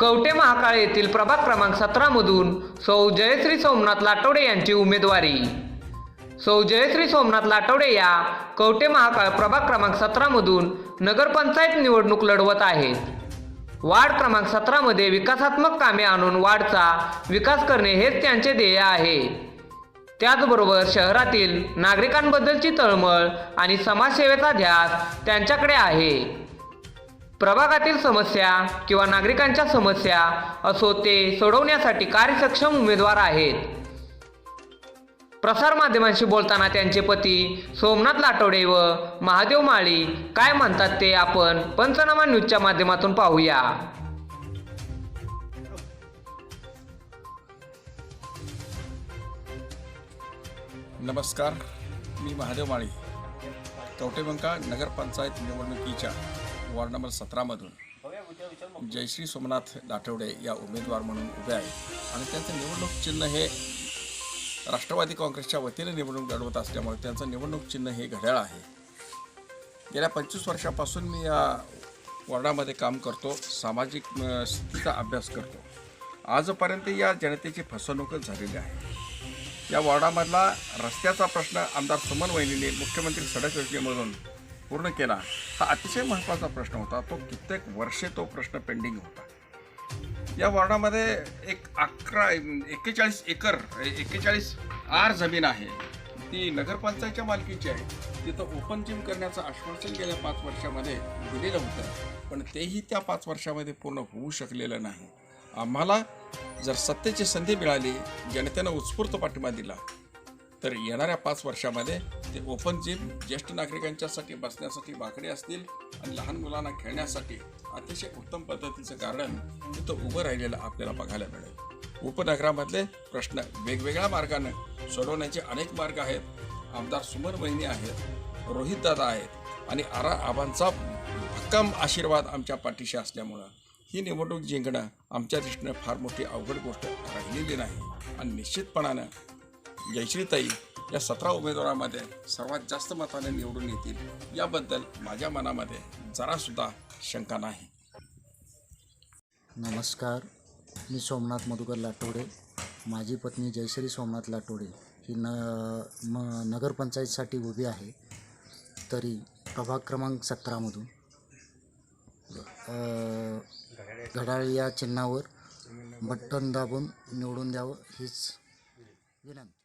कवठे महाकाळ येथील प्रभाग क्रमांक 17 मधून सौ जयश्री सोमनाथ लाटवडे यांची उमेदवारी। सौ जयश्री सोमनाथ लाटवडे या कवठे महाकाळ प्रभाग क्रमांक 17 मधून नगरपंचायत निवडणूक लढवत आहेत। वार्ड क्रमांक 17 मध्ये विकासात्मक कामे आणून वार्डचा विकास करणे हेच त्यांचे ध्येय आहे। त्याचबरोबर शहरातील नागरिकांबद्दलची तळमळ आणि समाजसेवेचा ध्यास त्यांच्याकडे आहे। प्रभागातील समस्या किंवा नागरिकांच्या समस्या असो ते सोडवण्यासाठी कार्यसक्षम उमेदवार आहेत। प्रसार माध्यमांशी बोलताना त्यांचे पती सोमनाथ लाटवडे व महादेव माळी काय म्हणतात ते आपण पंचनामा न्यूजच्या माध्यमातून पाहूया। नमस्कार, मी महादेव माळी कवठे महाकाळ नगरपंचायत निवडणुकीच्या वार्ड नंबर 17 मधून जयश्री सोमनाथ लाटवडे या उमेदवार म्हणून उभे आहेत आणि त्यांचं निवडणूक चिन्ह हे राष्ट्रवादी काँग्रेसच्या वतीने निवडणूक लढवत असल्यामुळे त्यांचं निवडणूक चिन्ह हे घड्याळ आहे। गेल्या 25 वर्षापासून मी या वार्डामध्ये काम करतो, सामाजिक स्थितीचा अभ्यास करतो। आजपर्यंत या जनतेची फसवणूकच झालेली आहे। या वॉर्डामधला रस्त्याचा प्रश्न आमदार सुमन वहिनीने मुख्यमंत्री सडक योजनेमधून पूर्ण केला। हा अतिशय महत्त्वाचा प्रश्न होता। तो कित्येक वर्षे तो प्रश्न पेंडिंग होता। या वॉर्डामध्ये एक 41 आर जमीन आहे, ती नगरपंचायतच्या मालकीची आहे। तिथं ओपन जिम करण्याचं आश्वासन गेल्या 5 वर्षामध्ये दिलेलं होतं, पण तेही त्या 5 वर्षामध्ये पूर्ण होऊ शकलेलं नाही। आम्हाला जर सत्तेची संधी मिळाली, जनतेनं उत्स्फूर्त पाठिंबा दिला, तर येणाऱ्या 5 वर्षामध्ये ते ओपन जिम ज्येष्ठ नागरिकांच्यासाठी बसण्यासाठी बाकडे असतील आणि लहान मुलांना खेळण्यासाठी अतिशय उत्तम पद्धतीचं गार्डन तिथं उभं राहिलेलं आपल्याला बघायला मिळेल। उपनगरामधले प्रश्न वेगवेगळ्या मार्गाने सोडवण्याचे अनेक मार्ग आहेत। आमदार सुमन वहिनी आहेत, रोहितदादा आहेत आणि आबांचा भक्कम आशीर्वाद आमच्या पाठीशी असल्यामुळं ही निवडणूक जिंकणं आमच्या दृष्टीनं फार मोठी अवघड गोष्ट राहिलेली नाही आणि निश्चितपणानं जयश्रीताई या 17 उमेदवारांमध्ये सर्वात जास्त मताने निवडून येतील याबद्दल माझ्या मनामध्ये जरासुद्धा शंका नाही। नमस्कार, मी सोमनाथ मधुकर लाटवडे। माझी पत्नी जयश्री सोमनाथ लाटवडे ही नगरपंचायतसाठी उभी आहे। तरी प्रभाग क्रमांक 17 मधून घड्याळ या चिन्हावर बटन दाबून निवडून द्यावं हीच विनंती।